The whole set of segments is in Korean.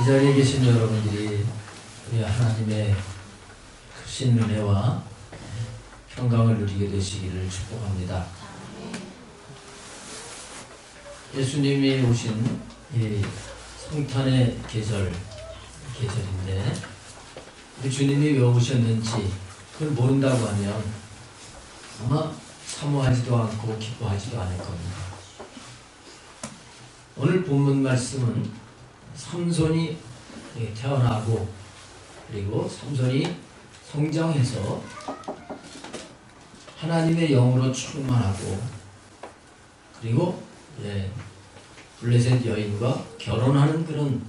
이 자리에 계신 여러분들이 우리 하나님의 크신 은혜와 평강을 누리게 되시기를 축복합니다. 예수님이 오신 이 성탄의 계절인데 우리 주님이 왜 오셨는지 그걸 모른다고 하면 아마 사모하지도 않고 기뻐하지도 않을 겁니다. 오늘 본문 말씀은 삼손이 태어나고 그리고 삼손이 성장해서 하나님의 영으로 충만하고 그리고 블레셋 여인과 결혼하는 그런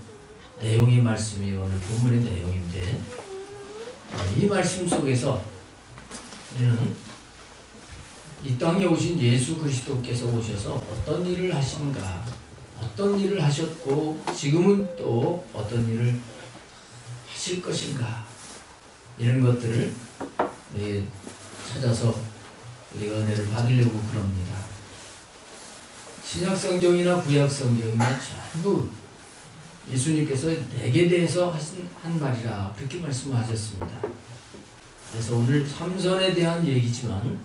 내용의 말씀이 오늘 본문의 내용인데 이 말씀 속에서 우리는 이 땅에 오신 예수 그리스도께서 오셔서 어떤 일을 하신가, 어떤 일을 하셨고 지금은 또 어떤 일을 하실 것인가, 이런 것들을 찾아서 우리가 은혜를 받으려고 그럽니다. 신약성경이나 구약성경이나 전부 예수님께서 내게 대해서 한 말이라 그렇게 말씀하셨습니다. 그래서 오늘 삼손에 대한 얘기지만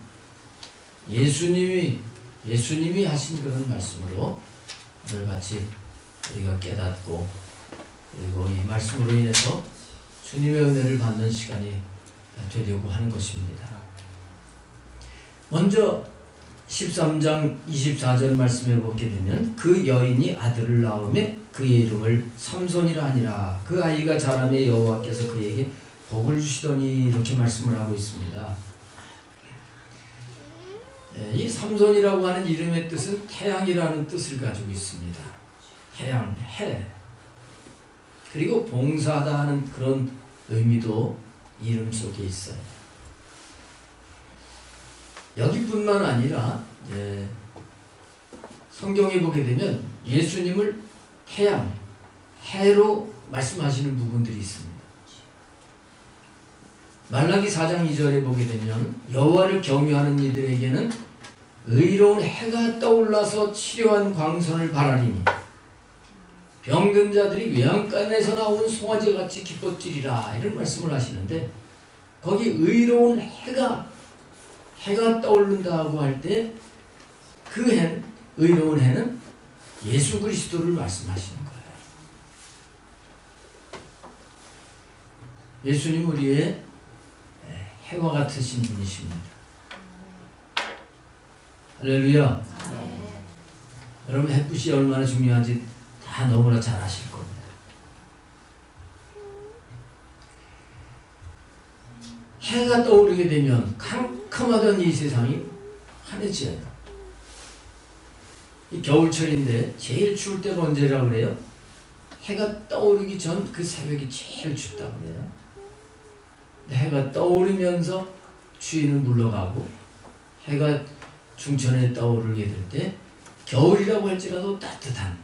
예수님이 하신 그런 말씀으로 오늘 같이 우리가 깨닫고 그리고 이 말씀으로 인해서 주님의 은혜를 받는 시간이 되려고 하는 것입니다. 먼저 13장 24절 말씀해 보게 되면 그 여인이 아들을 낳음에 그의 이름을 삼손이라 하니라. 그 아이가 자라매 여호와께서 그에게 복을 주시더니, 이렇게 말씀을 하고 있습니다. 이 삼손이라고 하는 이름의 뜻은 태양이라는 뜻을 가지고 있습니다. 태양, 해. 그리고 봉사하다 하는 그런 의미도 이름 속에 있어요. 여기뿐만 아니라 성경에 보게 되면 예수님을 태양, 해로 말씀하시는 부분들이 있습니다. 말라기 4장 2절에 보게 되면 여호와를 경외하는 이들에게는 의로운 해가 떠올라서 치료한 광선을 바라리니 병든 자들이 외양간에서 나온 송아지같이 기뻤지리라, 이런 말씀을 하시는데, 거기 의로운 해가 떠오른다고 할 때 그 해, 의로운 해는 예수 그리스도를 말씀하시는 거예요. 예수님 우리의 해와 같으신 분이십니다. 할렐루야. 여러분, 햇빛이 얼마나 중요한지 다 너무나 잘 아실 겁니다. 해가 떠오르게 되면 캄캄하던 이 세상이 환해져요. 이 겨울철인데 제일 추울 때가 언제라고 그래요? 해가 떠오르기 전 그 새벽이 제일 춥다고 그래요. 해가 떠오르면서 추위는 물러가고 해가 중천에 떠오르게 될 때 겨울이라고 할지라도 따뜻한,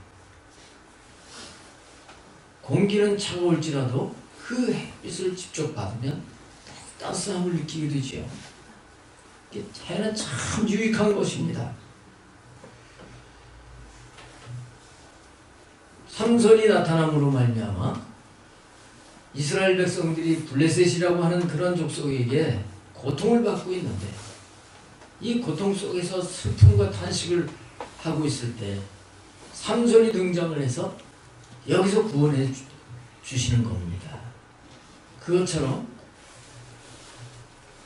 공기는 차가울지라도 그 햇빛을 직접 받으면 따스함을 느끼게 되죠. 해는 참 유익한 것입니다. 삼손이 나타남으로 말미암아 이스라엘 백성들이 블레셋이라고 하는 그런 족속에게 고통을 받고 있는데, 이 고통 속에서 슬픔과 탄식을 하고 있을 때 삼손이 등장을 해서 여기서 구원해 주시는 겁니다. 그것처럼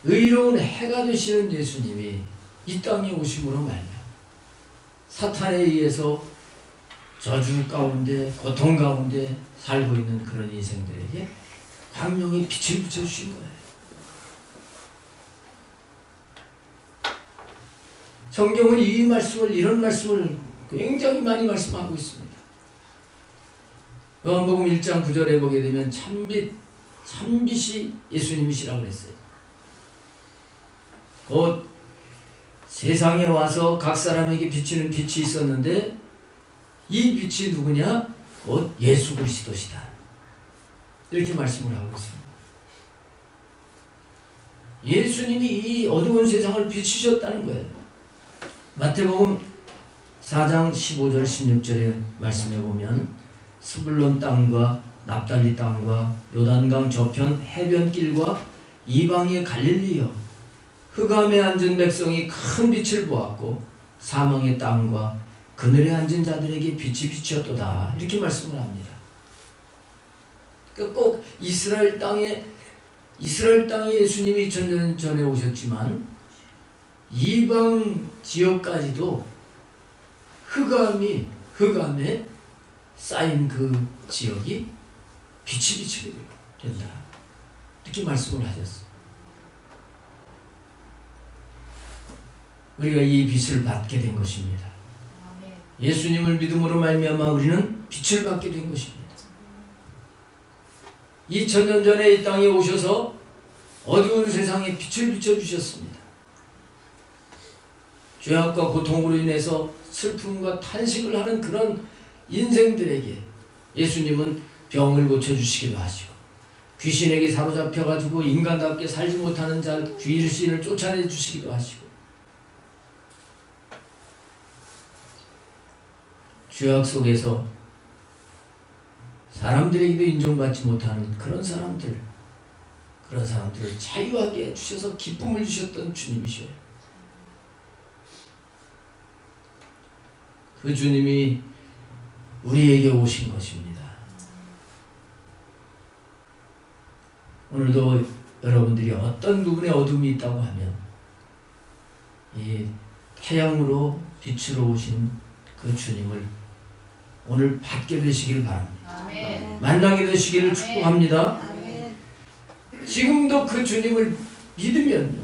의로운 해가 되시는 예수님이 이 땅에 오심으로 말미암아 사탄에 의해서 저주 가운데 고통 가운데 살고 있는 그런 인생들에게 광명의 빛을 비춰주신 거예요. 성경은 이런 말씀을 굉장히 많이 말씀하고 있습니다. 요한복음 1장 9절에 보게 되면 참빛이 예수님이시라고 했어요. 곧 세상에 와서 각 사람에게 비치는 빛이 있었는데 이 빛이 누구냐? 곧 예수 그리스도시다. 이렇게 말씀을 하고 있습니다. 예수님이 이 어두운 세상을 비추셨다는 거예요. 마태복음 4장 15절 16절에 말씀해 보면 스불론 땅과 납달리 땅과 요단강 저편 해변길과 이방의 갈릴리여, 흑암에 앉은 백성이 큰 빛을 보았고 사망의 땅과 그늘에 앉은 자들에게 빛이 비쳤도다. 이렇게 말씀을 합니다. 그러니까 꼭 이스라엘 땅에 예수님이 2000년 전에 오셨지만 이방 지역까지도 흑암에 쌓인 그 지역이 빛이 비치게 된다. 이렇게 말씀을 하셨어요. 우리가 이 빛을 받게 된 것입니다. 예수님을 믿음으로 말미암아 우리는 빛을 받게 된 것입니다. 2000년 전에 이 땅에 오셔서 어두운 세상에 빛을 비춰주셨습니다. 죄악과 고통으로 인해서 슬픔과 탄식을 하는 그런 인생들에게 예수님은 병을 고쳐주시기도 하시고, 귀신에게 사로잡혀가지고 인간답게 살지 못하는 자 귀신을 쫓아내 주시기도 하시고, 죄악 속에서 사람들에게도 인정받지 못하는 그런 사람들을 자유하게 해주셔서 기쁨을 주셨던 주님이셔요. 그 주님이 우리에게 오신 것입니다. 오늘도 여러분들이 어떤 부분에 어둠이 있다고 하면 이 태양으로 빛으로 오신 그 주님을 오늘 받게 되시길 바랍니다. 아멘. 만나게 되시기를 축복합니다. 아멘. 지금도 그 주님을 믿으면요,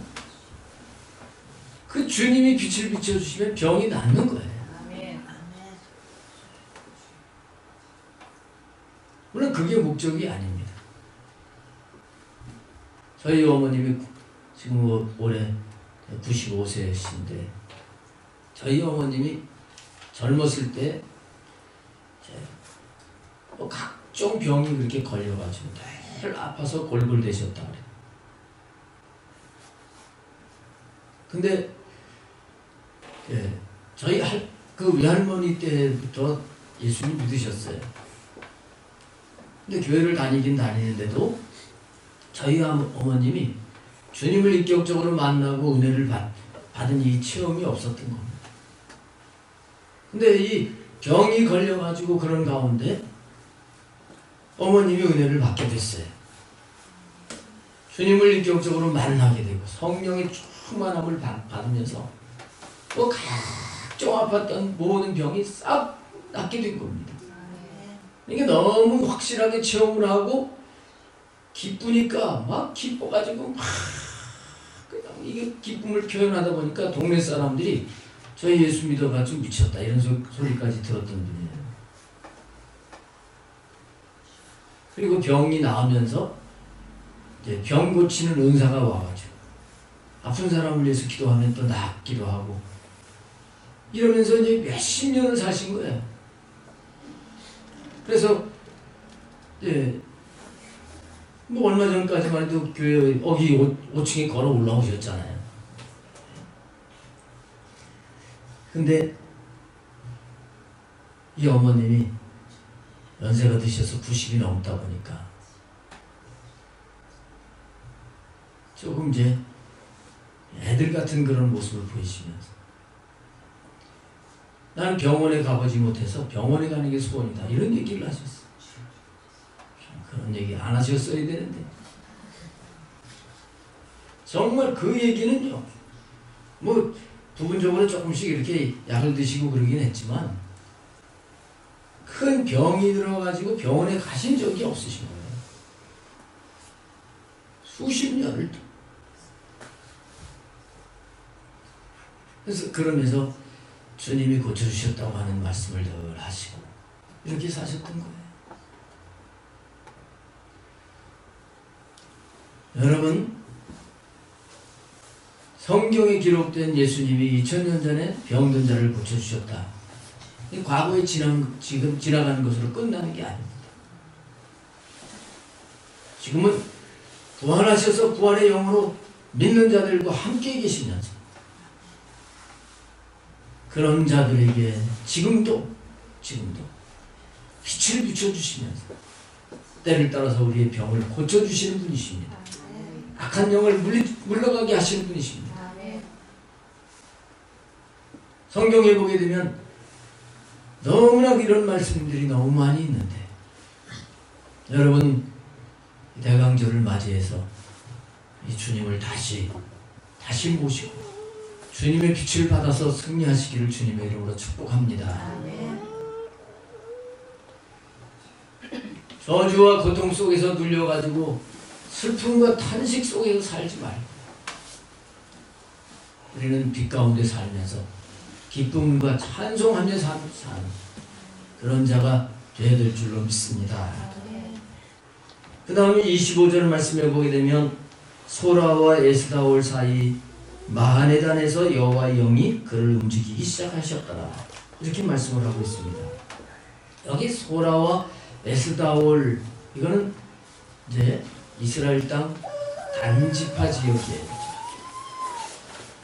그 주님이 빛을 비춰주시면 병이 낫는 거예요. 물론 그게 목적이 아닙니다. 저희 어머님이 지금 올해 95세신데 저희 어머님이 젊었을 때 각종 병이 그렇게 걸려가지고 늘 아파서 골골대셨다 그래요. 근데 저희 그 외할머니 때부터 예수님 믿으셨어요. 근데 교회를 다니긴 다니는데도 저희 어머님이 주님을 인격적으로 만나고 은혜를 받은 이 체험이 없었던 겁니다. 근데 이 병이 걸려가지고 그런 가운데 어머님이 은혜를 받게 됐어요. 주님을 인격적으로 만나게 되고 성령의 충만함을 받으면서 또 각종 아팠던 모든 병이 싹 낫게 된 겁니다. 이게 너무 확실하게 체험을 하고 기쁘니까 막 기뻐가지고 막 그냥 이게 기쁨을 표현하다 보니까 동네 사람들이 저희 예수 믿어가지고 미쳤다 이런 소리까지 들었던 분이에요. 그리고 병이 나으면서 이제 병 고치는 은사가 와가지고 아픈 사람을 위해서 기도하면 또 낫기도 하고 이러면서 이제 몇십 년을 사신 거예요. 그래서 뭐 얼마 전까지만 해도 교회 여기 5층에 걸어 올라오셨잖아요. 근데 이 어머님이 연세가 드셔서 90이 넘다 보니까 조금 이제 애들 같은 그런 모습을 보이시면서 나는 병원에 가보지 못해서 병원에 가는 게 소원이다 이런 얘기를 하셨어요. 그런 얘기 안 하셨어야 되는데 정말 그 얘기는요, 뭐 부분적으로 조금씩 이렇게 약을 드시고 그러긴 했지만 큰 병이 들어가지고 병원에 가신 적이 없으신 거예요. 수십 년을. 그래서 그러면서 주님이 고쳐주셨다고 하는 말씀을 늘 하시고 이렇게 사셨던 거예요. 여러분, 성경에 기록된 예수님이 2000년 전에 병든 자를 고쳐주셨다. 과거에 지금 지나가는 것으로 끝나는 게 아닙니다. 지금은 부활하셔서 부활의 영으로 믿는 자들과 함께 계시면서 그런 자들에게 지금도 빛을 비춰주시면서 때를 따라서 우리의 병을 고쳐주시는 분이십니다. 악한 영을 물러가게 하시는 분이십니다. 성경에 보게 되면 너무나 이런 말씀들이 너무 많이 있는데, 여러분 대강절을 맞이해서 이 주님을 다시 모시고 주님의 빛을 받아서 승리하시기를 주님의 이름으로 축복합니다. 저주와 고통 속에서 눌려가지고 슬픔과 탄식 속에서 살지 말고, 우리는 빛 가운데 살면서 기쁨과 찬송하며 사는 그런 자가 되어야 될 줄로 믿습니다. 그 다음에 25절 말씀을 보게 되면 소라와 에스다올 사이 마하네단에서 여호와의 영이 그를 움직이기 시작하셨더라, 이렇게 말씀을 하고 있습니다. 여기 소라와 에스다올, 이거는 이제 이스라엘 땅 단지파 지역이에요.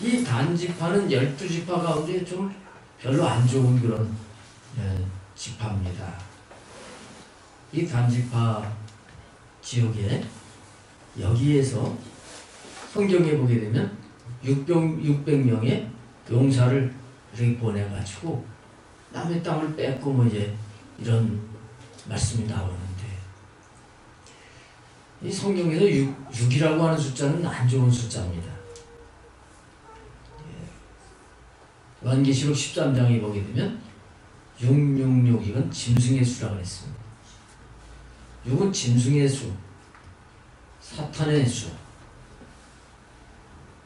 이 단지파는 12지파 가운데 좀 별로 안 좋은 그런 지파입니다. 이 단지파 지역에 여기에서 성경에 보게 되면 600명의 용사를 이렇게 보내가지고 남의 땅을 뺏고 뭐 이제 이런 말씀이 나오는데, 이 성경에서 6이라고 하는 숫자는 안 좋은 숫자입니다. 요한계시록 13장에 보게 되면 666, 이건 짐승의 수라고 했습니다. 6은 짐승의 수, 사탄의 수,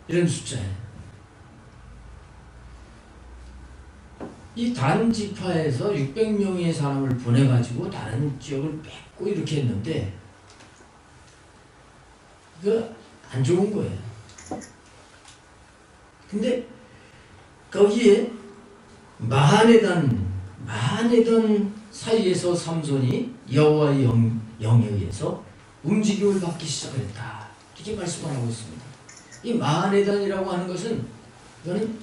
이런 숫자예요. 이 단지파에서 600명의 사람을 보내가지고 다른 지역을 뺏고 이렇게 했는데, 이거 안 좋은 거예요. 근데 거기에 마하네단 사이에서 삼손이 여호와의 영에 의해서 움직임을 받기 시작했다, 이렇게 말씀을 하고 있습니다. 이 마하네단이라고 하는 것은, 이거는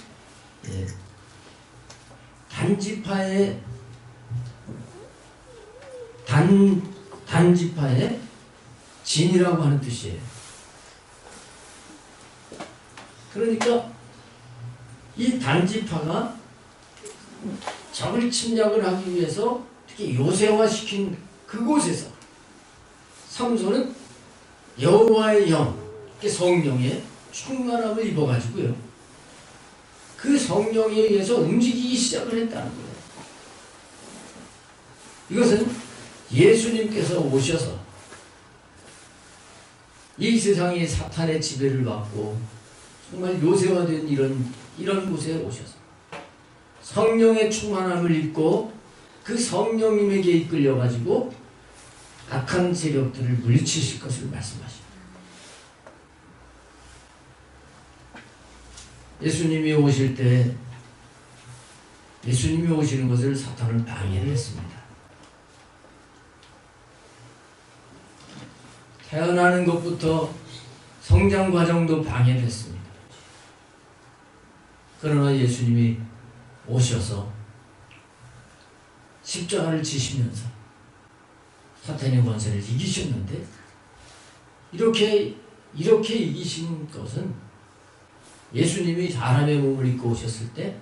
단지파의 진이라고 하는 뜻이에요. 그러니까 이 단지파가 적을 침략을 하기 위해서 특히 요새화시킨 그곳에서 삼손은 여호와의 영, 성령의 충만함을 입어가지고요, 그 성령에 의해서 움직이기 시작을 했다는 거예요. 이것은 예수님께서 오셔서 이 세상에 사탄의 지배를 받고 정말 요새화된 이런 곳에 오셔서 성령의 충만함을 입고 그 성령님에게 이끌려가지고 악한 세력들을 물리치실 것을 말씀하십니다. 예수님이 오실 때, 예수님이 오시는 것을 사탄은 방해를 했습니다. 태어나는 것부터 성장 과정도 방해를 했습니다. 그러나 예수님이 오셔서 십자가를 지시면서 사탄의 권세를 이기셨는데, 이렇게 이기신 것은 예수님이 사람의 몸을 입고 오셨을 때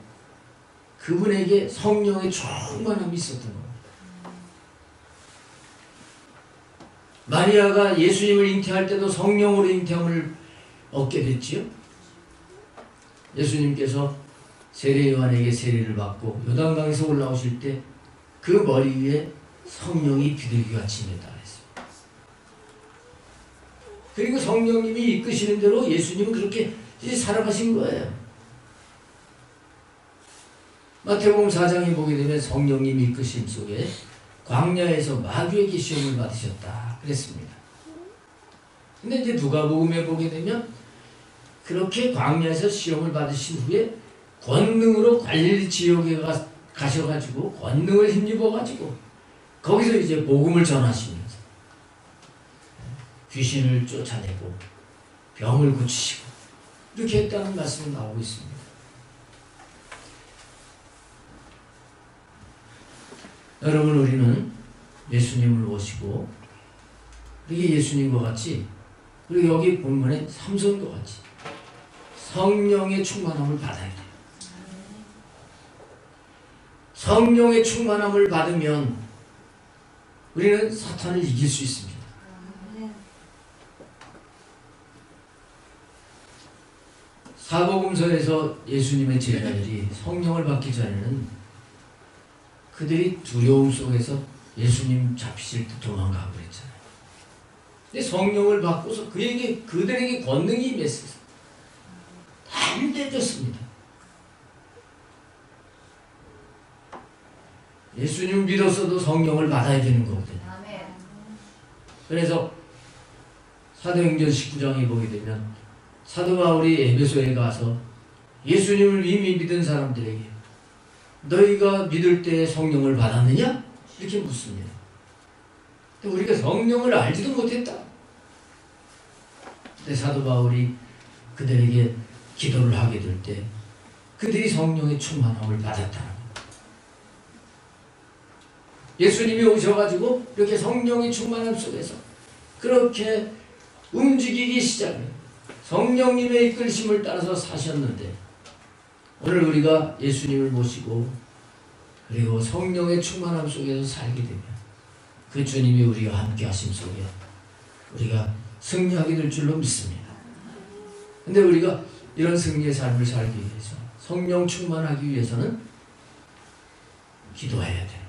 그분에게 성령의 충만함이 있었던 겁니다. 마리아가 예수님을 잉태할 때도 성령으로 잉태함을 얻게 됐지요. 예수님께서 세례 요한에게 세례를 받고 요단강에서 올라오실 때 그 머리 위에 성령이 비둘기같이 임했다 했습니다. 그리고 성령님이 이끄시는 대로 예수님은 그렇게 살아가신 거예요. 마태복음 4장에 보게 되면 성령님이 이끄심 속에 광야에서 마귀에게 시험을 받으셨다 그랬습니다. 근데 이제 누가복음에 보게 되면 그렇게 광야에서 시험을 받으신 후에 권능으로 갈릴리 지역에 가셔가지고 권능을 힘입어가지고 거기서 이제 복음을 전하시면서 귀신을 쫓아내고 병을 고치시고 이렇게 했다는 말씀이 나오고 있습니다. 여러분, 우리는 예수님을 모시고 그게 예수님과 같이, 그리고 여기 본문에 삼손과 같이 성령의 충만함을 받아야 돼요. 성령의 충만함을 받으면 우리는 사탄을 이길 수 있습니다. 사복음서에서 예수님의 제자들이 성령을 받기 전에는 그들이 두려움 속에서 예수님 잡히실 때 도망가고 그랬잖아요. 근데 성령을 받고서 그들에게 권능이 임했어요. 담대해졌습니다. 예수님 믿었어도 성령을 받아야 되는 거거든요. 그래서 사도행전 19장에 보게 되면 사도 바울이 에베소에 가서 예수님을 이미 믿은 사람들에게 너희가 믿을 때 성령을 받았느냐? 이렇게 묻습니다. 근데 우리가 성령을 알지도 못했다. 근데 사도 바울이 그들에게 기도를 하게 될 때 그들이 성령의 충만함을 받았다는 것. 예수님이 오셔가지고 이렇게 성령의 충만함 속에서 그렇게 움직이기 시작해요. 성령님의 이끌심을 따라서 사셨는데 오늘 우리가 예수님을 모시고 그리고 성령의 충만함 속에서 살게 되면 그 주님이 우리와 함께 하심 속에 우리가 승리하게 될 줄로 믿습니다. 근데 우리가 이런 승리의 삶을 살기 위해서 성령 충만하기 위해서는 기도해야 돼요.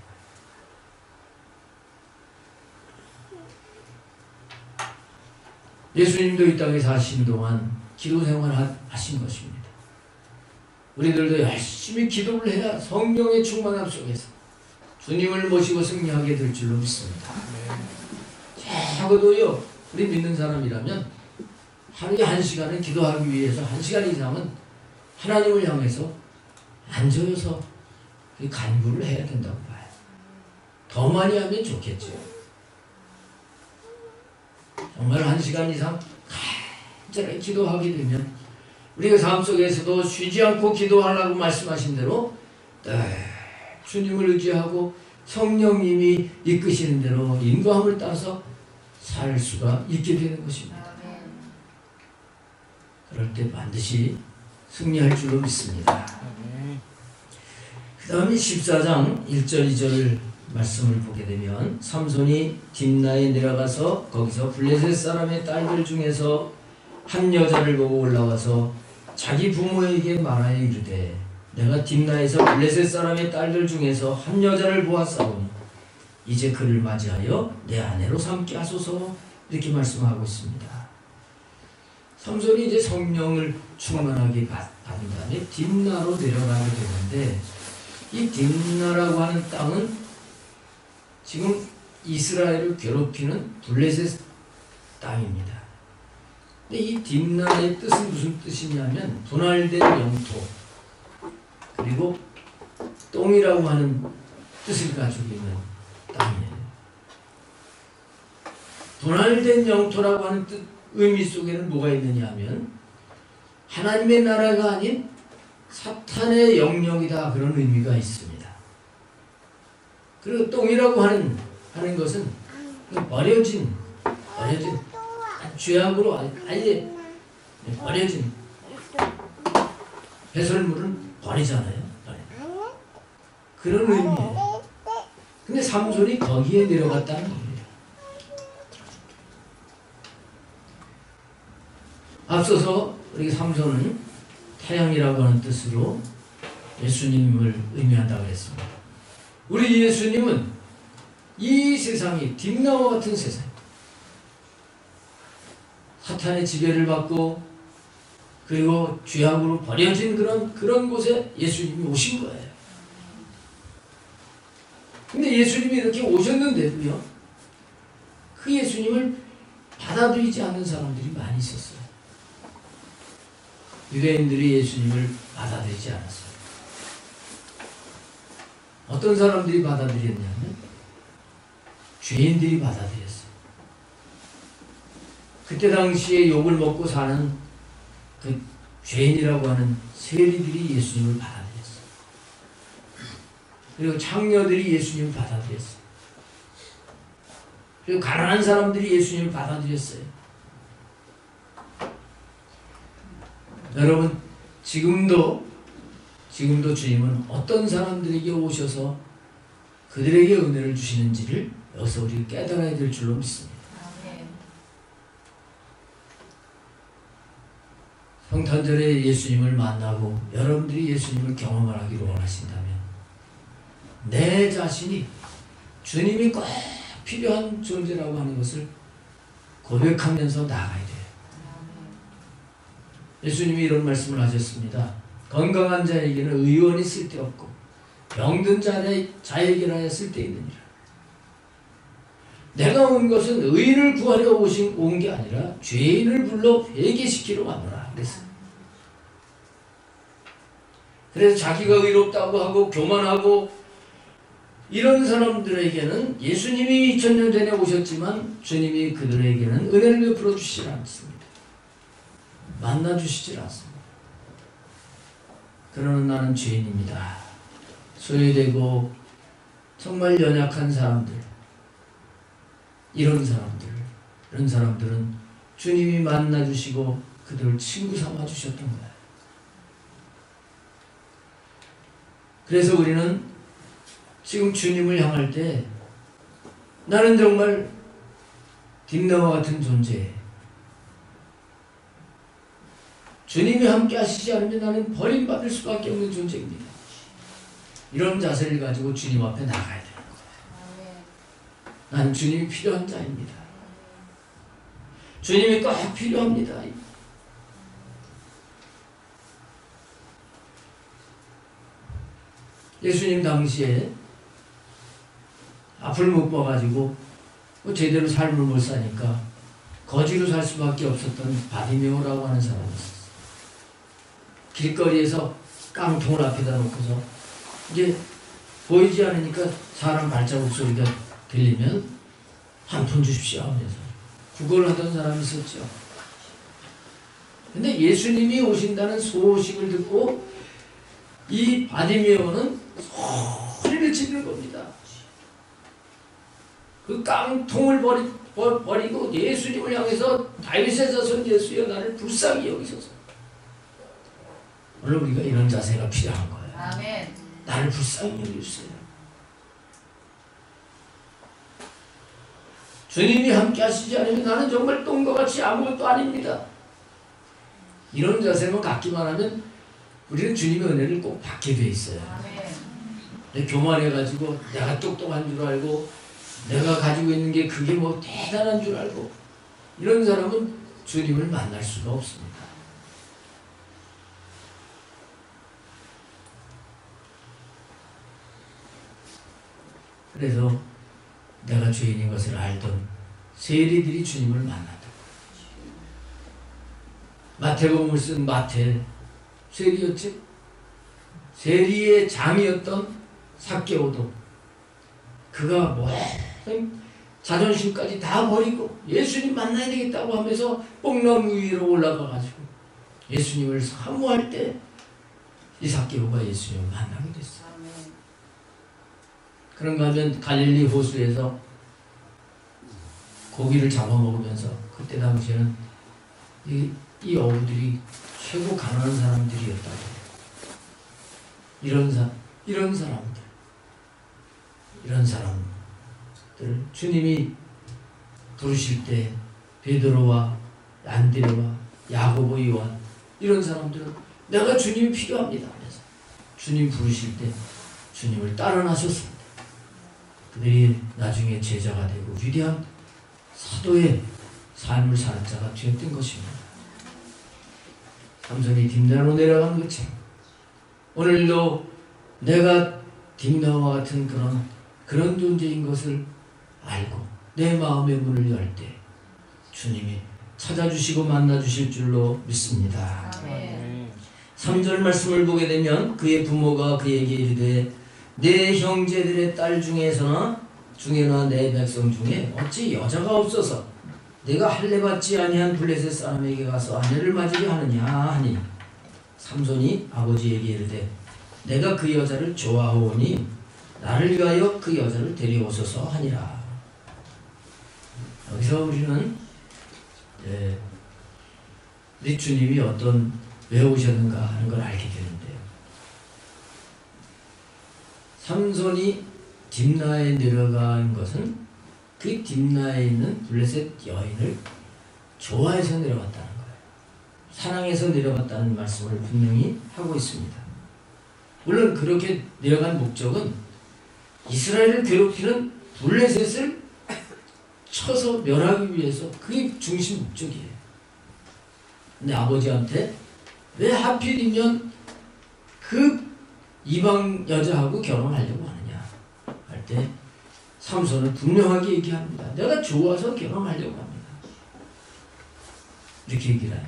예수님도 이 땅에 사신 동안 기도 생활 하신 것입니다. 우리들도 열심히 기도를 해야 성령의 충만함 속에서 주님을 모시고 승리하게 될 줄로 믿습니다. 적어도요, 우리 믿는 사람이라면 하루에 1시간은 기도하기 위해서 1시간 이상은 하나님을 향해서 앉아서 간구를 해야 된다고 봐요. 더 많이 하면 좋겠죠. 정말 1시간 이상 간절하게 기도하게 되면 우리가 삶 속에서도 쉬지 않고 기도하라고 말씀하신 대로 주님을 의지하고 성령님이 이끄시는 대로 인도함을 따라서 살 수가 있게 되는 것입니다. 그럴 때 반드시 승리할 줄로 믿습니다. 그 다음에 14장 1절 2절 말씀을 보게 되면 삼손이 딥나에 내려가서 거기서 블레셋 사람의 딸들 중에서 한 여자를 보고 올라와서 자기 부모에게 말하여 이르되 내가 딥나에서 블레셋 사람의 딸들 중에서 한 여자를 보았사오니 이제 그를 맞이하여 내 아내로 삼게 하소서 이렇게 말씀하고 있습니다. 삼손이 이제 성령을 충만하게 받은 다음에 딥나로 내려가게 되는데 이 딥나라고 하는 땅은 지금 이스라엘을 괴롭히는 블레셋 땅입니다. 근데 이 딥나의 뜻은 무슨 뜻이냐면 분할된 영토 그리고 똥이라고 하는 뜻을 가지고 있는 땅이에요. 분할된 영토라고 하는 의미 속에는 뭐가 있느냐 하면 하나님의 나라가 아닌 사탄의 영역이다 그런 의미가 있습니다. 그리고 똥이라고 하는 것은 버려진 죄악으로 아예 버려진 배설물은 버리잖아요. 그런 의미예요. 근데 삼손이 거기에 내려갔다는 겁니다. 앞서서 우리 삼손은 태양이라고 하는 뜻으로 예수님을 의미한다고 했습니다. 우리 예수님은 이 세상이 딥나와 같은 세상, 사탄의 지배를 받고 그리고 죄악으로 버려진 그런 곳에 예수님이 오신 거예요. 근데 예수님이 이렇게 오셨는데도요, 그 예수님을 받아들이지 않는 사람들이 많이 있었어요. 유대인들이 예수님을 받아들이지 않았어요. 어떤 사람들이 받아들였냐면 죄인들이 받아들였어요. 그때 당시에 욕을 먹고 사는 그 죄인이라고 하는 세리들이 예수님을 받아들였어요. 그리고 창녀들이 예수님을 받아들였어요. 그리고 가난한 사람들이 예수님을 받아들였어요. 여러분, 지금도 주님은 어떤 사람들에게 오셔서 그들에게 은혜를 주시는지를 여기서 우리가 깨달아야 될 줄로 믿습니다. 성탄절에 예수님을 만나고 여러분들이 예수님을 경험하기를 원하신다면 내 자신이 주님이 꼭 필요한 존재라고 하는 것을 고백하면서 나아가야 돼요. 예수님이 이런 말씀을 하셨습니다. 건강한 자에게는 의원이 쓸데없고 병든 자에게나 쓸데있느니라. 내가 온 것은 의인을 구하려 온 게 아니라 죄인을 불러 회개시키러 왔노라 그랬어요. 그래서 자기가 의롭다고 하고 교만하고 이런 사람들에게는 예수님이 2000년 전에 오셨지만 주님이 그들에게는 은혜를 베풀어 주시지 않습니다. 만나 주시지 않습니다. 그러나 나는 죄인입니다. 소외되고 정말 연약한 사람들, 이런 사람들은 주님이 만나 주시고 그들을 친구 삼아 주셨던 거예요. 그래서 우리는 지금 주님을 향할 때 나는 정말 딥나와 같은 존재예요. 주님이 함께 하시지 않으면 나는 버림받을 수밖에 없는 존재입니다. 이런 자세를 가지고 주님 앞에 나가야 되는 거예요. 나는 주님이 필요한 자입니다. 주님이 꼭 필요합니다. 예수님 당시에 앞을 못 봐가지고 제대로 삶을 못 사니까 거지로 살 수밖에 없었던 바디메오라고 하는 사람이 있었어요. 길거리에서 깡통을 앞에다 놓고서 이제 보이지 않으니까 사람 발자국 소리가 들리면 한 푼 주십시오 하면서 구걸을 하던 사람이 있었죠. 근데 예수님이 오신다는 소식을 듣고 이 바디메오는 소리를 지르는 겁니다. 그 깡통을 버리고 예수님을 향해서 다윗의 자손 예수여 나를 불쌍히 여기소서. 오늘 우리가 이런 자세가 필요한 거예요. 아멘. 나를 불쌍히 여기주세요. 주님이 함께 하시지 않으면 나는 정말 똥과 같이 아무것도 아닙니다. 이런 자세만 갖기만 하면 우리는 주님의 은혜를 꼭 받게 돼 있어요. 내 교만해가지고 내가 똑똑한 줄 알고 내가 가지고 있는 게 그게 뭐 대단한 줄 알고 이런 사람은 주님을 만날 수가 없습니다. 그래서 내가 죄인인 것을 알던 세리들이 주님을 만났다. 마태복음을 쓴 마태 세리였지. 세리의 장이었던 삭개오도 그가 모든 자존심까지 다 버리고 예수님 만나야 되겠다고 하면서 뽕나무 위로 올라가가지고 예수님을 사모할 때 이 삭개오가 예수님을 만나게 됐어요. 그런가 하면 갈릴리 호수에서 고기를 잡아먹으면서 그때 당시에는 이 어부들이 최고 가난한 사람들이었다고. 이런 사람들 주님이 부르실 때 베드로와 안드레와 야고보 요한 이런 사람들은 내가 주님이 필요합니다 하면서 주님 부르실 때 주님을 따라 나섰습니다. 그들이 나중에 제자가 되고 위대한 사도의 삶을 사는 자가 되었던 것입니다. 삼손이 딥나로 내려간 것처럼 오늘도 내가 딥나와 같은 그런 존재인 것을 알고 내 마음의 문을 열 때 주님이 찾아주시고 만나주실 줄로 믿습니다. 아멘. 3절 말씀을 보게 되면 그의 부모가 그에게 이르되 내 형제들의 딸 중에나 내 백성 중에 어찌 여자가 없어서 내가 할례 받지 아니한 블레셋 사람에게 가서 아내를 맞으게 하느냐 하니 삼손이 아버지에게 이르되 내가 그 여자를 좋아하오니 나를 위하여 그 여자를 데려오소서 하니라. 여기서 우리는 우리 주님이 왜 오셨는가 하는 걸 알게 되는데요. 삼손이 딥나에 내려간 것은 그 딥나에 있는 블레셋 여인을 좋아해서 내려갔다는 거예요. 사랑해서 내려갔다는 말씀을 분명히 하고 있습니다. 물론 그렇게 내려간 목적은 이스라엘을 괴롭히는 블레셋을 쳐서 멸하기 위해서 그게 중심 목적이에요. 근데 아버지한테 왜 하필이면 그 이방 여자하고 결혼하려고 하느냐 할 때 삼손은 분명하게 얘기합니다. 내가 좋아서 결혼하려고 합니다. 이렇게 얘기를 해요.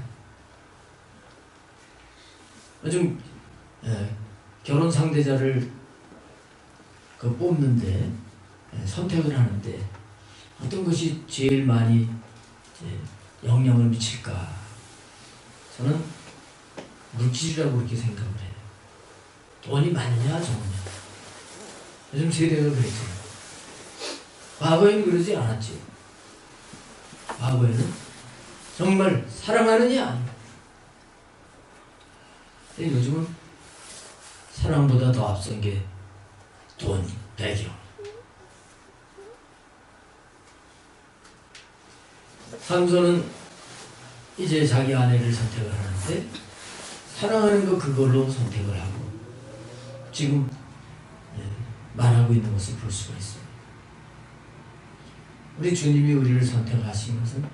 요즘 결혼 상대자를 뽑는데 선택을 하는데 어떤 것이 제일 많이 영향을 미칠까? 저는 물질이라고 그렇게 생각을 해요. 돈이 많냐 적냐. 요즘 세대가 그랬죠. 과거에는 그러지 않았지. 과거에는 정말 사랑하느냐. 근데 요즘은 사랑보다 더 앞선 게 돈, 배경. 삼손은 이제 자기 아내를 선택을 하는데 사랑하는 거 그걸로 선택을 하고 지금 말하고 있는 것을 볼 수가 있어요. 우리 주님이 우리를 선택하신 것은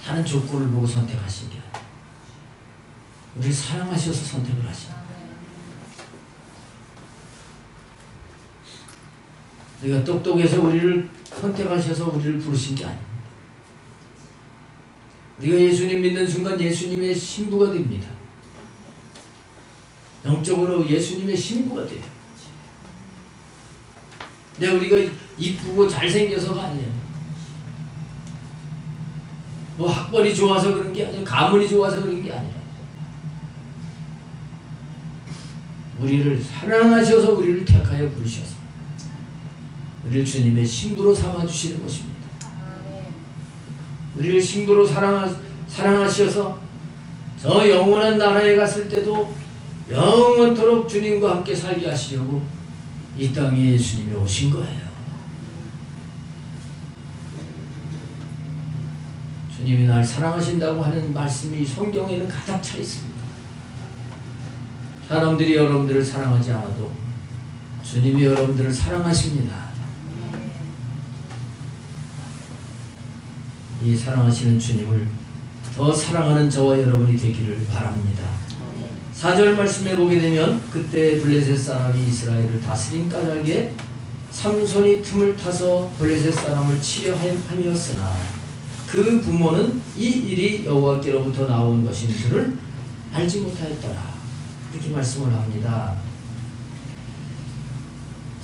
다른 조건을 보고 선택하신 게 아니에요. 우리를 사랑하셔서 선택을 하신 거예요. 우리가 똑똑해서 우리를 선택하셔서 우리를 부르신 게 아닙니다. 우리가 예수님 믿는 순간 예수님의 신부가 됩니다. 영적으로 예수님의 신부가 돼요. 근데 우리가 이쁘고 잘생겨서가 아니에요. 뭐 학벌이 좋아서 그런 게 아니에요. 가문이 좋아서 그런 게 아니에요. 우리를 사랑하셔서 우리를 택하여 부르셔서 우리를 주님의 신부로 삼아주시는 것입니다. 우리를 신부로 사랑하셔서 저 영원한 나라에 갔을 때도 영원토록 주님과 함께 살게 하시려고 이 땅에 예수님이 오신 거예요. 주님이 날 사랑하신다고 하는 말씀이 성경에는 가득 차 있습니다. 사람들이 여러분들을 사랑하지 않아도 주님이 여러분들을 사랑하십니다. 이 사랑하시는 주님을 더 사랑하는 저와 여러분이 되기를 바랍니다. 4절 말씀에 보게 되면 그때 블레셋 사람이 이스라엘을 다스린 까닭에 삼손이 틈을 타서 블레셋 사람을 치려 함이었으나 그 부모는 이 일이 여호와께로부터 나온 것인 줄을 알지 못하였더라. 이렇게 말씀을 합니다.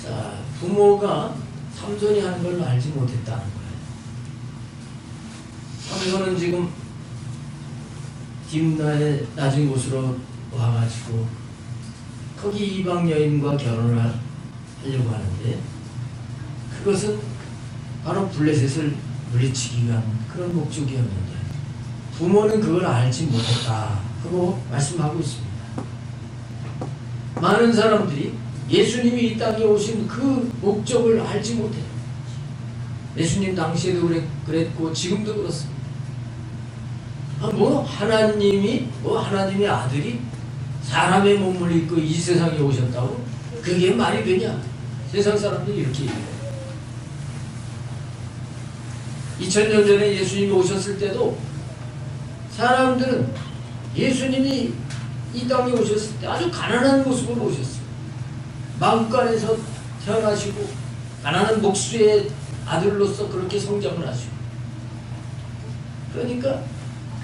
자, 부모가 삼손이 하는 걸 알지 못했다는 거예요. 삼손은 지금 딥나의 낮은 곳으로 와가지고 거기 이방 여인과 결혼을 하려고 하는데 그것은 바로 블레셋을 물리치기 위한 그런 목적이었는데 부모는 그걸 알지 못했다 하고 말씀하고 있습니다. 많은 사람들이 예수님이 이 땅에 오신 그 목적을 알지 못해요. 예수님 당시에도 그랬고 지금도 그렇습니다. 하나님의 아들이 사람의 몸을 입고 이 세상에 오셨다고? 그게 말이 되냐? 세상 사람들이 이렇게 얘기해요. 2000년 전에 예수님이 오셨을 때도 사람들은 예수님이 이 땅에 오셨을 때 아주 가난한 모습으로 오셨어요. 마음간에서 태어나시고 가난한 목수의 아들로서 그렇게 성장을 하시고 그러니까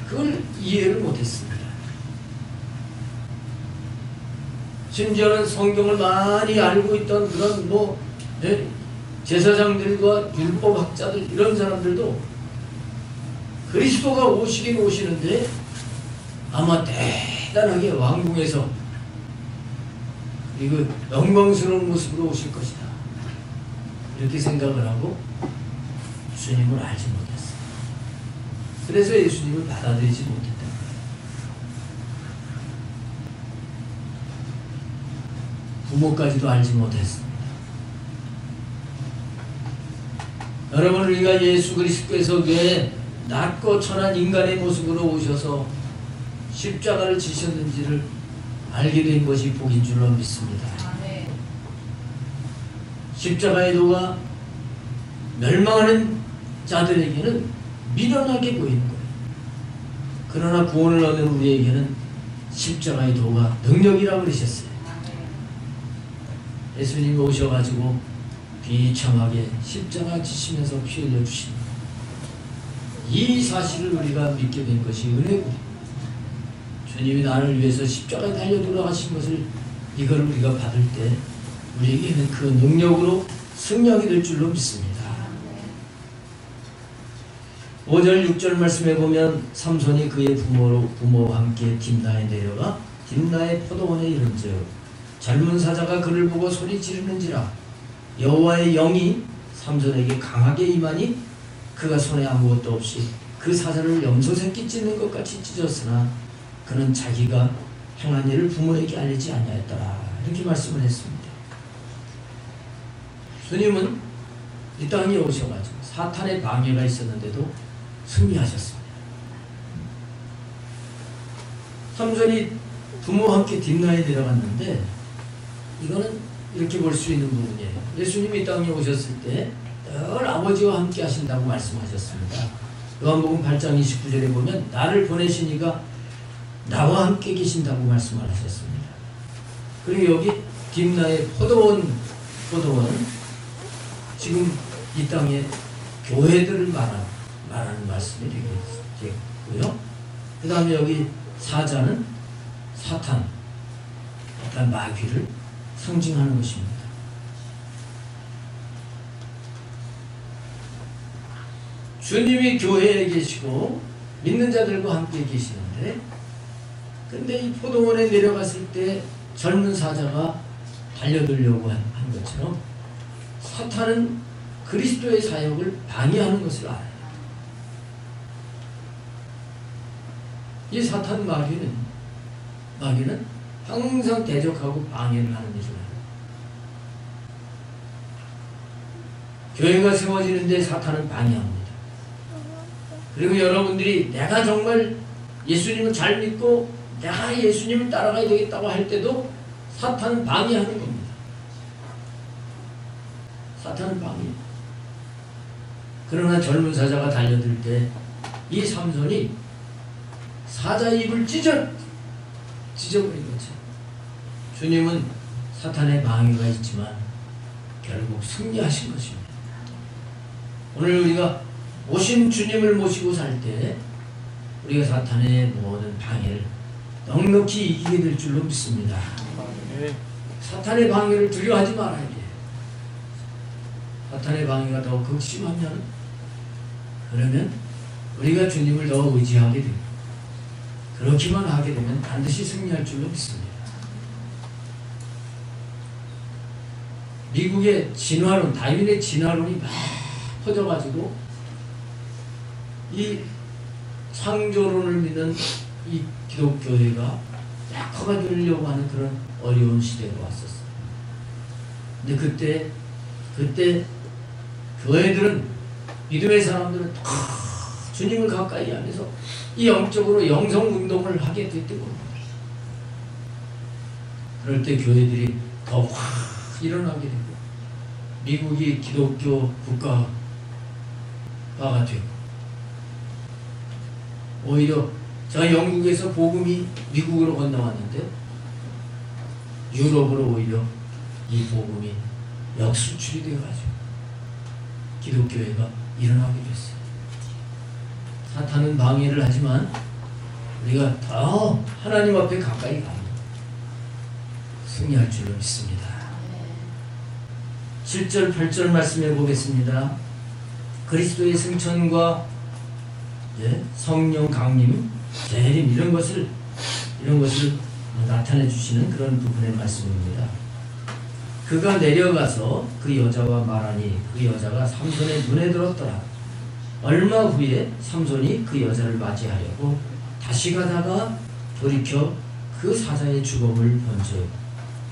그걸 이해를 못했습니다. 심지어는 성경을 많이 알고 있던 그런 제사장들과 율법학자들 이런 사람들도 그리스도가 오시긴 오시는데 아마 대단하게 왕궁에서 이거 영광스러운 모습으로 오실 것이다 이렇게 생각을 하고 주님을 알지 못했어. 그래서 예수님을 받아들이지 못했다. 부모까지도 알지 못했습니다. 여러분, 우리가 예수 그리스도께서 왜 낮고 천한 인간의 모습으로 오셔서 십자가를 지셨는지를 알게 된 것이 복인 줄로 믿습니다. 십자가의 도가 멸망하는 자들에게는 미련하게 보이는 거예요. 그러나 구원을 얻는 우리에게는 십자가의 도가 능력이라고 그러셨어요. 예수님이 오셔가지고 비참하게 십자가 지시면서 피 흘려주신 이 사실을 우리가 믿게 된 것이 은혜고, 주님이 나를 위해서 십자가에 달려 돌아가신 것을 이걸 우리가 받을 때 우리에게는 그 능력으로 승리하게 될 줄로 믿습니다. 5절 6절 말씀에 보면 삼손이 그의 부모와 함께 딥나에 내려가 딥나의 포도원에 이른즉 젊은 사자가 그를 보고 소리 지르는지라 여호와의 영이 삼손에게 강하게 임하니 그가 손에 아무것도 없이 그 사자를 염소새끼 찢는 것 같이 찢었으나 그는 자기가 행한 일을 부모에게 알리지 아니하였더라. 이렇게 말씀을 했습니다. 주님은 이 땅에 오셔가지고 사탄의 방해가 있었는데도 승리하셨습니다. 삼손이 부모와 함께 딥나에 내려갔는데 이거는 이렇게 볼 수 있는 부분이에요. 예수님이 이 땅에 오셨을 때 늘 아버지와 함께 하신다고 말씀하셨습니다. 요한복음 8장 29절에 보면 나를 보내신 이가 나와 함께 계신다고 말씀을 하셨습니다. 그리고 여기 딥나의 포도원 지금 이 땅에 교회들을 말하는 말씀이 되겠고요. 그 다음에 여기 사자는 사탄, 어떤 마귀를 상징하는 것입니다. 주님이 교회에 계시고 믿는 자들과 함께 계시는데, 근데 이 포도원에 내려갔을 때 젊은 사자가 달려들려고 한 것처럼 사탄은 그리스도의 사역을 방해하는 것을 알아요. 이 사탄 마귀는 항상 대적하고 방해를 하는 일을 해요. 교회가 세워지는데 사탄은 방해합니다. 그리고 여러분들이 내가 정말 예수님을 잘 믿고 내가 예수님을 따라가야 되겠다고 할 때도 사탄은 방해하는 겁니다. 사탄은 방해. 그러나 젊은 사자가 달려들 때 이 삼손이 사자의 입을 찢어버린 거죠. 주님은 사탄의 방해가 있지만 결국 승리하신 것입니다. 오늘 우리가 오신 주님을 모시고 살 때 우리가 사탄의 모든 방해를 넉넉히 이기게 될 줄로 믿습니다. 사탄의 방해를 두려워하지 말아야 돼요. 사탄의 방해가 더 극심하면 그러면 우리가 주님을 더 의지하게 됩니다. 그렇게만 하게 되면 반드시 승리할 줄로 믿습니다. 미국의 진화론, 다윈의 진화론이 막 퍼져가지고 이 창조론을 믿는 이 기독교회가 약화가 되려고 하는 그런 어려운 시대가 왔었어요. 근데 그때 교회들은, 믿음의 사람들은 다 주님을 가까이 하면서 이 영적으로 영성운동을 하게 됐던 겁니다. 그럴 때 교회들이 더 확 일어나게 되고 미국이 기독교 국가가 되고, 오히려 저 영국에서 복음이 미국으로 건너왔는데 유럽으로 오히려 이 복음이 역수출이 되어가지고 기독교회가 일어나게 됐어요. 사탄은 방해를 하지만 우리가 더 하나님 앞에 가까이 가면 승리할 줄로 믿습니다. 7절 8절 말씀해 보겠습니다. 그리스도의 승천과 성령 강림, 재림 이런 것을 나타내 주시는 그런 부분의 말씀입니다. 그가 내려가서 그 여자와 말하니 그 여자가 삼손의 눈에 들었더라. 얼마 후에 삼손이 그 여자를 맞이하려고 다시 가다가 돌이켜 그 사자의 주걱을 번져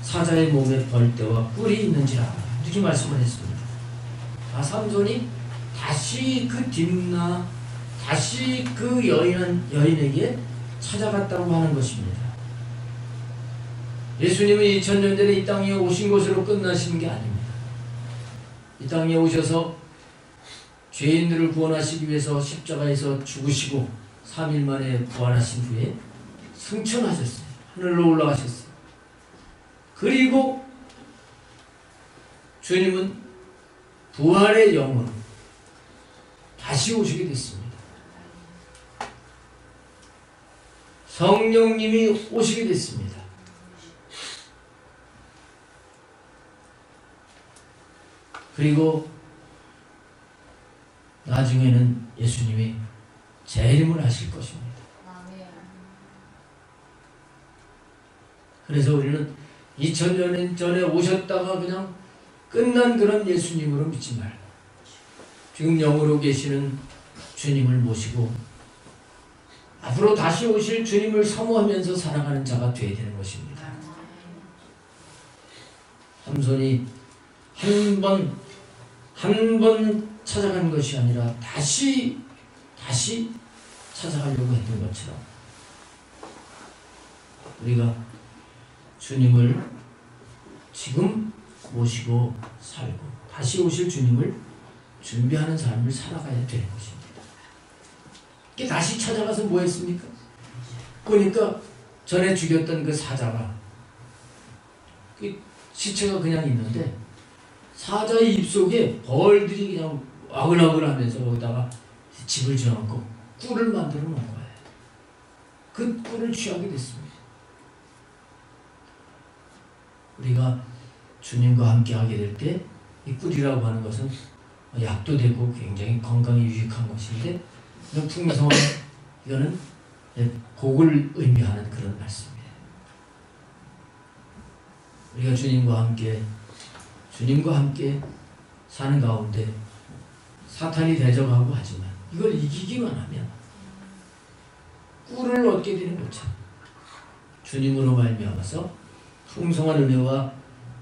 사자의 몸에 벌떼와 꿀이 있는지라 이렇게 말씀을 했습니다. 삼손이 다시 그 딥나 다시 그 여인에게 찾아갔다고 하는 것입니다. 예수님은 2000년 전에 이 땅에 오신 것으로 끝나시는 게 아닙니다. 이 땅에 오셔서 죄인들을 구원하시기 위해서 십자가에서 죽으시고 3일 만에 부활하신 후에 승천하셨어요. 하늘로 올라가셨어요. 그리고 주님은 부활의 영으로 다시 오시게 됐습니다. 성령님이 오시게 됐습니다. 그리고 나중에는 예수님이 재림을 하실 것입니다. 그래서 우리는 2000년 전에 오셨다가 그냥 끝난 그런 예수님으로 믿지 말고 지금 영으로 계시는 주님을 모시고 앞으로 다시 오실 주님을 사모하면서 살아가는 자가 되어야 되는 것입니다. 삼손이 한 번 찾아간 것이 아니라 다시 찾아가려고 했던 것처럼 우리가 주님을 지금 모시고 살고 다시 오실 주님을 준비하는 삶을 살아가야 되는 것입니다. 다시 찾아가서 뭐 했습니까? 그러니까 전에 죽였던 그 사자가 그 시체가 그냥 있는데 사자의 입속에 벌들이 그냥 와글와글 하면서 거기다가 집을 지어놓고 꿀을 만들어 놓은 거예요. 그 꿀을 취하게 됐습니다. 우리가 주님과 함께 하게 될 때 이 꿀이라고 하는 것은 약도 되고 굉장히 건강에 유익한 것인데 풍성한 이거는 복을 의미하는 그런 말씀이에요. 우리가 주님과 함께 사는 가운데 사탄이 대적하고 하지만 이걸 이기기만 하면 꿀을 얻게 되는 거죠. 주님으로 말미암아서 풍성한 은혜와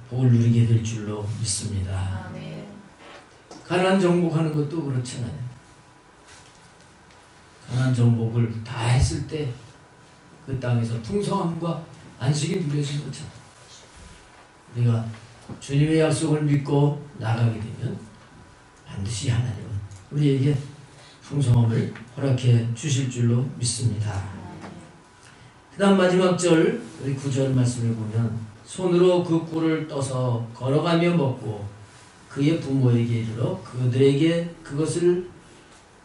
복을 누리게 될 줄로 믿습니다. 가나안 정복하는 것도 그렇잖아요. 가나안 정복을 다 했을 때 그 땅에서 풍성함과 안식이 누려진 것처럼 우리가 주님의 약속을 믿고 나가게 되면 반드시 하나님은 우리에게 풍성함을 허락해 주실 줄로 믿습니다. 그 다음 마지막 절 우리 9절 말씀을 보면 손으로 그 꿀을 떠서 걸어가며 먹고 그의 부모에게 이르러 그들에게 그것을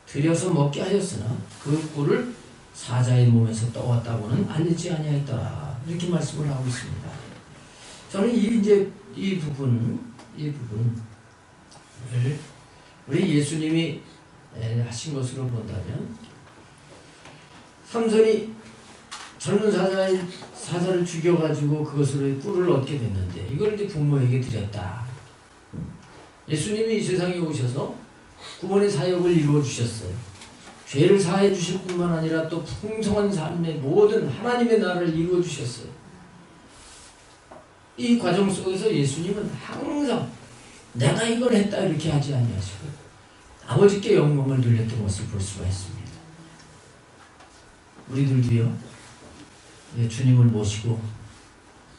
들여서 먹게 하였으나 그 꿀을 사자의 몸에서 떠왔다고는 알리지 아니하였더라. 이렇게 말씀을 하고 있습니다. 저는 이 부분을 우리 예수님이 하신 것으로 본다면 삼손이 젊은 사자를 죽여가지고 그것으로 꿀을 얻게 됐는데 이걸 이제 부모에게 드렸다. 예수님이 이 세상에 오셔서 구원의 사역을 이루어 주셨어요. 죄를 사해 주실 뿐만 아니라 또 풍성한 삶의 모든 하나님의 나라를 이루어 주셨어요. 이 과정 속에서 예수님은 항상 내가 이걸 했다 이렇게 하지 아니하시고 아버지께 영광을 돌렸던 것을 볼 수가 있습니다. 우리들도요 주님을 모시고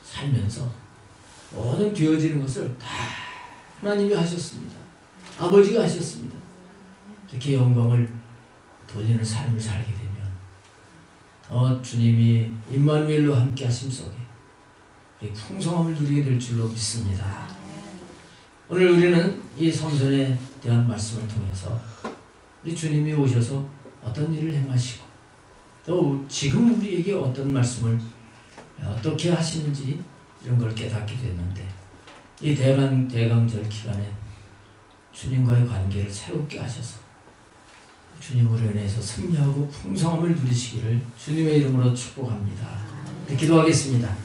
살면서 모든 되어지는 것을 다 하나님이 하셨습니다. 아버지가 하셨습니다. 이렇게 영광을 돌리는 삶을 살게 되면 주님이 임마누엘로 함께 하심 속에 풍성함을 누리게 될 줄로 믿습니다. 오늘 우리는 이 삼손에 대한 말씀을 통해서 우리 주님이 오셔서 어떤 일을 행하시고 또 지금 우리에게 어떤 말씀을 어떻게 하시는지 이런 걸 깨닫게 됐는데 이 대강절 기간에 주님과의 관계를 새롭게 하셔서 주님으로 인해서 승리하고 풍성함을 누리시기를 주님의 이름으로 축복합니다. 기도하겠습니다.